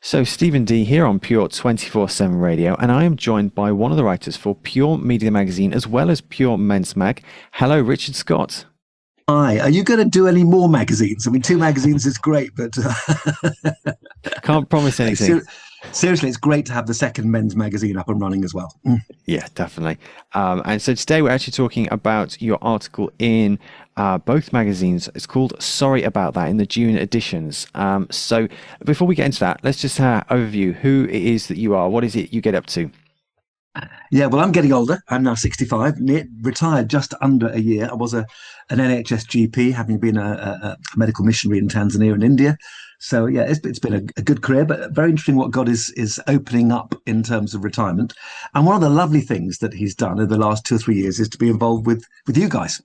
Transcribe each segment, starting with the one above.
So, Stephen D here on Pure 24/7 Radio, and I am joined by one of the writers for Pure Media Magazine as well as Pure Men's Mag. Hello, Richard Scott. Hi, are you going to do any more magazines? I mean, two magazines is great, but Can't promise anything. ser- seriously, it's great to have the second men's magazine up and running as well. Yeah, definitely. And so today we're actually talking about your article in both magazines. It's called Sorry About That in the June editions. So before we get into that, let's just overview who it is that you are. What is it you get up to? Yeah, well, I'm getting older. I'm now 65, retired just under a year. I was an NHS GP, having been a medical missionary in Tanzania and India. So yeah, it's been a good career, but very interesting what God is opening up in terms of retirement. And one of the lovely things that He's done over the last 2 or 3 years is to be involved with you guys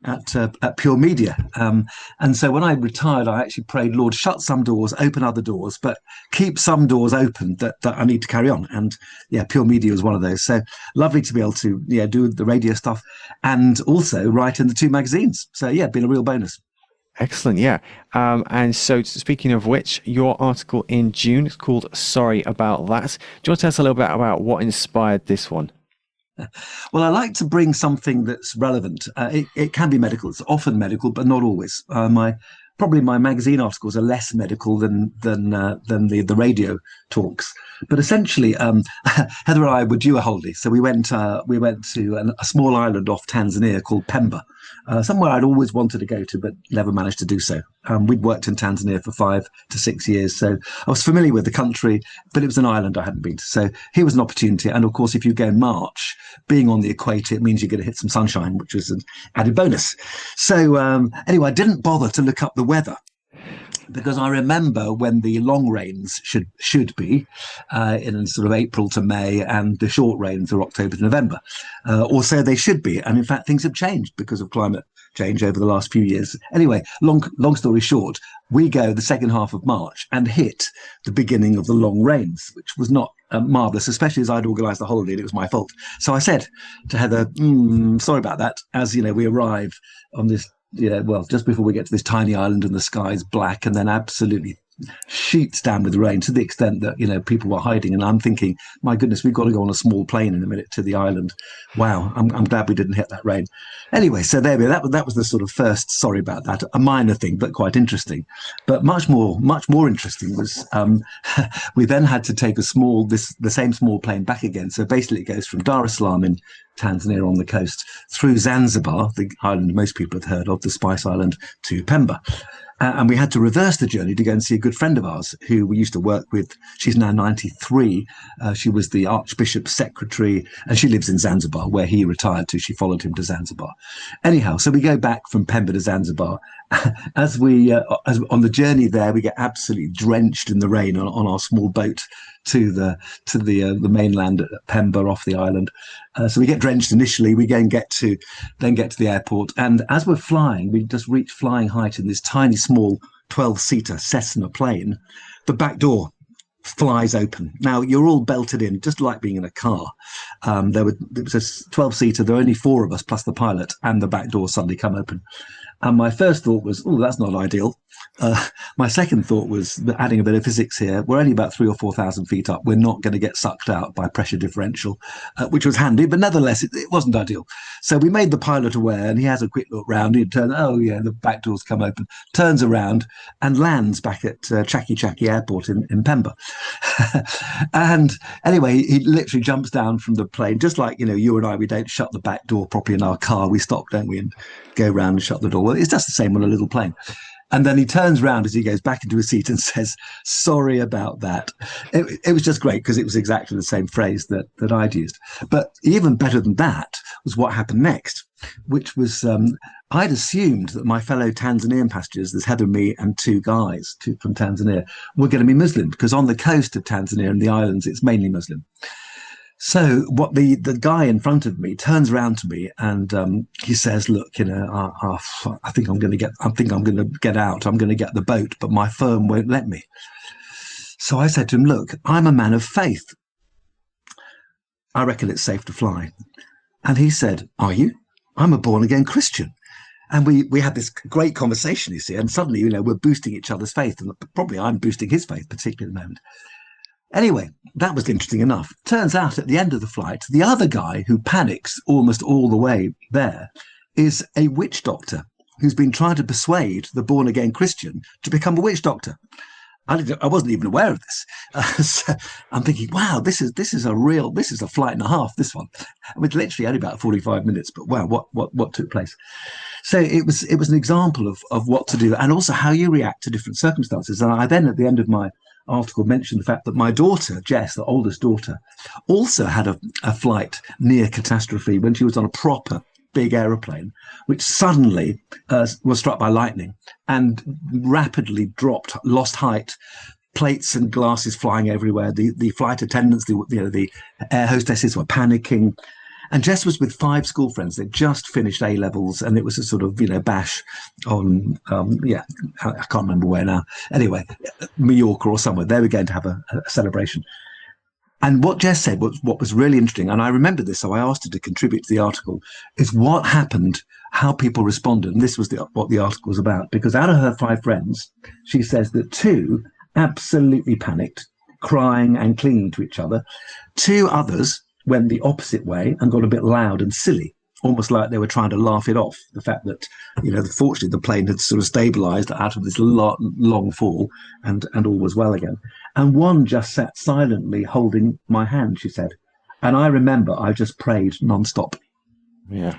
at Pure Media. And so when I retired, I actually prayed, Lord, shut some doors, open other doors, but keep some doors open that I need to carry on. And yeah, Pure Media was one of those. So lovely to be able to do the radio stuff and also write in the two magazines. So yeah, been a real bonus. Excellent, yeah. And so speaking of which, your article in June is called Sorry About That. Do you want to tell us a little bit about what inspired this one? Well, I like to bring something that's relevant. It can be medical. It's often medical, but not always. My magazine articles are less medical than the radio talks. But essentially, Heather and I were due a holiday, so we went to a small island off Tanzania called Pemba, somewhere I'd always wanted to go to, but never managed to do so. We'd worked in Tanzania for 5 to 6 years, so I was familiar with the country, but it was an island I hadn't been to. So here was an opportunity, and of course, if you go in March, being on the equator, it means you're going to hit some sunshine, which was an added bonus. So anyway, I didn't bother to look up the weather because I remember when the long rains should be in sort of April to May, and the short rains are October to November, or so they should be. And in fact, things have changed because of climate change over the last few years. Anyway, long story short, we go the second half of March and hit the beginning of the long rains, which was not marvelous, especially as I'd organised the holiday and it was my fault. So I said to Heather, sorry about that, as we arrive on this, well, just before we get to this tiny island and the sky's black, and then absolutely sheets down with rain to the extent that people were hiding. And I'm thinking, my goodness, we've got to go on a small plane in a minute to the island. Wow, I'm glad we didn't hit that rain. Anyway, so there we go. That was the sort of first sorry about that, a minor thing but quite interesting. But much more interesting was we then had to take the same small plane back again. So basically it goes from Dar es Salaam in Tanzania on the coast through Zanzibar, the island most people have heard of, the Spice Island, to Pemba. And we had to reverse the journey to go and see a good friend of ours who we used to work with. She's now 93. She was the Archbishop's secretary, and she lives in Zanzibar, where he retired to. She followed him to Zanzibar. Anyhow, so we go back from Pemba to Zanzibar. As on the journey there, we get absolutely drenched in the rain on our small boat to the mainland at Pemba off the island. So we get drenched initially. We get to the airport, and as we're flying, we just reach flying height in this tiny, small 12-seater Cessna plane. The back door flies open. Now you're all belted in, just like being in a car. It was a 12-seater. There were only four of us plus the pilot, and the back door suddenly come open. And my first thought was, oh, that's not ideal. My second thought was that, adding a bit of physics here, we're only about 3,000 or 4,000 feet up. We're not going to get sucked out by pressure differential, which was handy, but nevertheless, it wasn't ideal. So we made the pilot aware, and he has a quick look round. He turns, oh yeah, the back doors come open, turns around and lands back at Chake Chake Airport in Pemba. And anyway, he literally jumps down from the plane, just like, you and I, we don't shut the back door properly in our car. We stop, don't we, and go round and shut the door. Well, it's just the same on a little plane. And then he turns around as he goes back into his seat and says, sorry about that. It was just great because it was exactly the same phrase that I'd used. But even better than that was what happened next, which was I'd assumed that my fellow Tanzanian passengers, there's Heather, me, and two guys from Tanzania, were going to be Muslim, because on the coast of Tanzania and the islands, it's mainly Muslim. So what the guy in front of me turns around to me and he says, look, I think I'm going to get out. I'm going to get the boat, but my firm won't let me. So I said to him, look, I'm a man of faith. I reckon it's safe to fly. And he said, are you? I'm a born again Christian. And we had this great conversation, you see, and suddenly, we're boosting each other's faith, and probably I'm boosting his faith, particularly at the moment. Anyway, that was interesting enough. Turns out at the end of the flight, the other guy who panics almost all the way there is a witch doctor who's been trying to persuade the born again Christian to become a witch doctor. I wasn't even aware of this. So I'm thinking, wow, this is a flight and a half. This one, with literally only about 45 minutes. But wow, what took place? So it was an example of what to do, and also how you react to different circumstances. And I then, at the end of my article, mentioned the fact that my daughter, Jess, the oldest daughter, also had a flight near catastrophe when she was on a proper big aeroplane, which suddenly was struck by lightning and rapidly dropped, lost height, plates and glasses flying everywhere. The flight attendants, the air hostesses were panicking. And Jess was with 5 school friends. They'd just finished A levels, and it was a sort of, bash on, I can't remember where now. Anyway, Mallorca or somewhere. They were going to have a celebration. And what Jess said, what was really interesting, and I remember this, so I asked her to contribute to the article, is what happened, how people responded. And this was what the article was about. Because out of her 5 friends, she says that 2 absolutely panicked, crying and clinging to each other. 2 others went the opposite way and got a bit loud and silly, almost like they were trying to laugh it off, the fact that, fortunately the plane had sort of stabilized out of this long fall and all was well again. And 1 just sat silently holding my hand, she said. And I remember I just prayed nonstop. Yeah.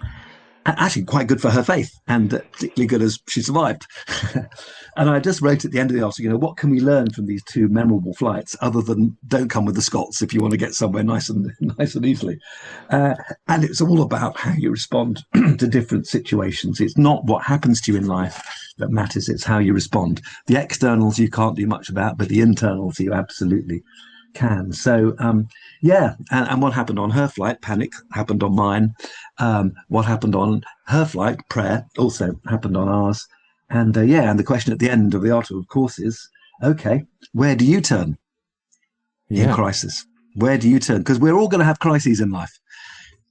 Actually quite good for her faith, and particularly good as she survived. And I just wrote at the end of the article, what can we learn from these 2 memorable flights other than don't come with the Scots if you want to get somewhere nice and easily. And it's all about how you respond to different situations. It's not what happens to you in life that matters, it's how you respond. The externals you can't do much about, but the internals you absolutely can. So and what happened on her flight, panic, happened on mine. What happened on her flight, prayer, also happened on ours. And and the question at the end of the article, of course, is, okay, where do you turn in crisis? Where do you turn? Because we're all going to have crises in life.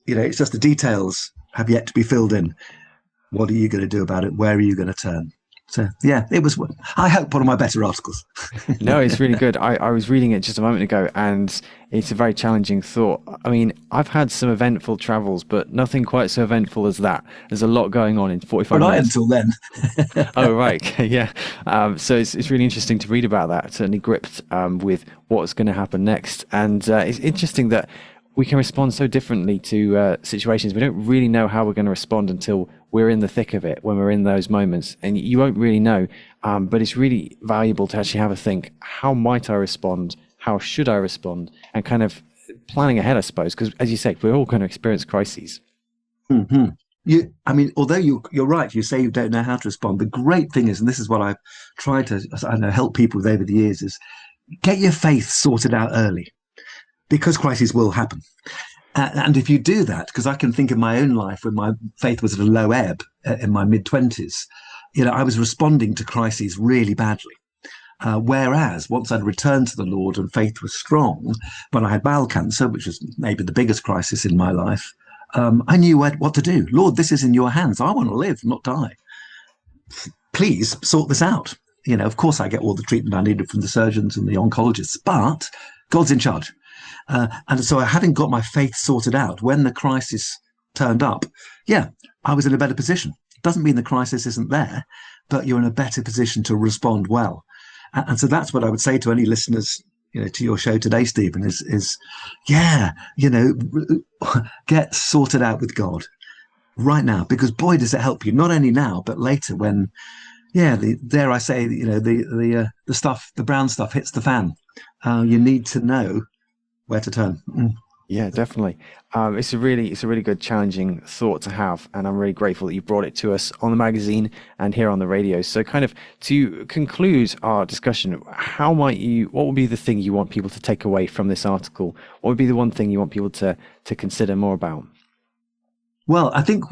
It's just the details have yet to be filled in. What are you going to do about it? Where are you going to turn? So, it was, I hope, one of my better articles. No, it's really good. I was reading it just a moment ago, and it's a very challenging thought. I mean, I've had some eventful travels, but nothing quite so eventful as that. There's a lot going on in 45 minutes. Not until then. Oh, right. Yeah. So it's really interesting to read about that. Certainly gripped with what's going to happen next. And it's interesting that we can respond so differently to situations. We don't really know how we're going to respond until we're in the thick of it, when we're in those moments. And you won't really know, but it's really valuable to actually have a think, how might I respond? How should I respond? And kind of planning ahead, I suppose, because as you say, we're all going to experience crises. Mm-hmm. Although you're right, you say you don't know how to respond. The great thing is, and this is what I've tried to help people with over the years, is get your faith sorted out early, because crises will happen. And if you do that, because I can think of my own life when my faith was at a low ebb in my mid-20s, I was responding to crises really badly. Whereas once I'd returned to the Lord and faith was strong, when I had bowel cancer, which was maybe the biggest crisis in my life, I knew what to do. Lord, this is in your hands. I want to live, not die. Please sort this out. Of course, I get all the treatment I needed from the surgeons and the oncologists, but God's in charge. And so having got my faith sorted out, when the crisis turned up, I was in a better position. Doesn't mean the crisis isn't there, but you're in a better position to respond well. And so that's what I would say to any listeners, to your show today, Stephen, is get sorted out with God right now, because boy, does it help you, not only now, but later when, the brown stuff hits the fan. You need to know where to turn. Yeah, definitely. It's a really good, challenging thought to have, and I'm really grateful that you brought it to us on the magazine and here on the radio. So, kind of to conclude our discussion, what would be the thing you want people to take away from this article? What would be the one thing you want people to consider more about? Well, I think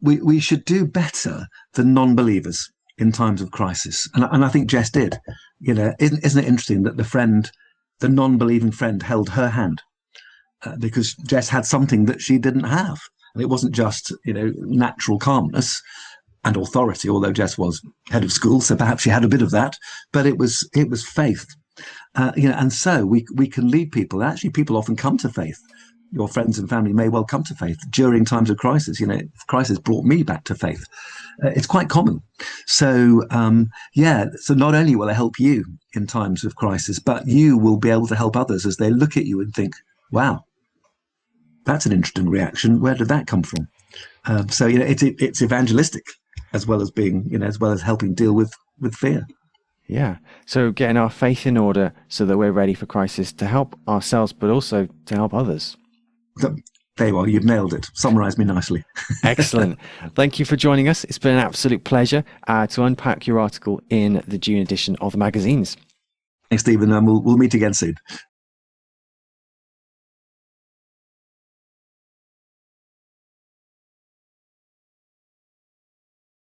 we should do better than non-believers in times of crisis, and I think Jess did. Isn't it interesting that the non-believing friend held her hand because Jess had something that she didn't have. And it wasn't just, natural calmness and authority, although Jess was head of school, so perhaps she had a bit of that, but it was faith. And so we can lead people. Actually, people often come to faith. Your friends and family may well come to faith during times of crisis. Crisis brought me back to faith. It's quite common. So, so not only will it help you in times of crisis, but you will be able to help others as they look at you and think, wow, that's an interesting reaction. Where did that come from? It's evangelistic as well as being, as well as helping deal with fear. Yeah. So getting our faith in order so that we're ready for crisis to help ourselves, but also to help others. There you are. You've nailed it. Summarised me nicely. Excellent. Thank you for joining us. It's been an absolute pleasure to unpack your article in the June edition of the magazines. Thanks, Stephen. We'll meet again soon.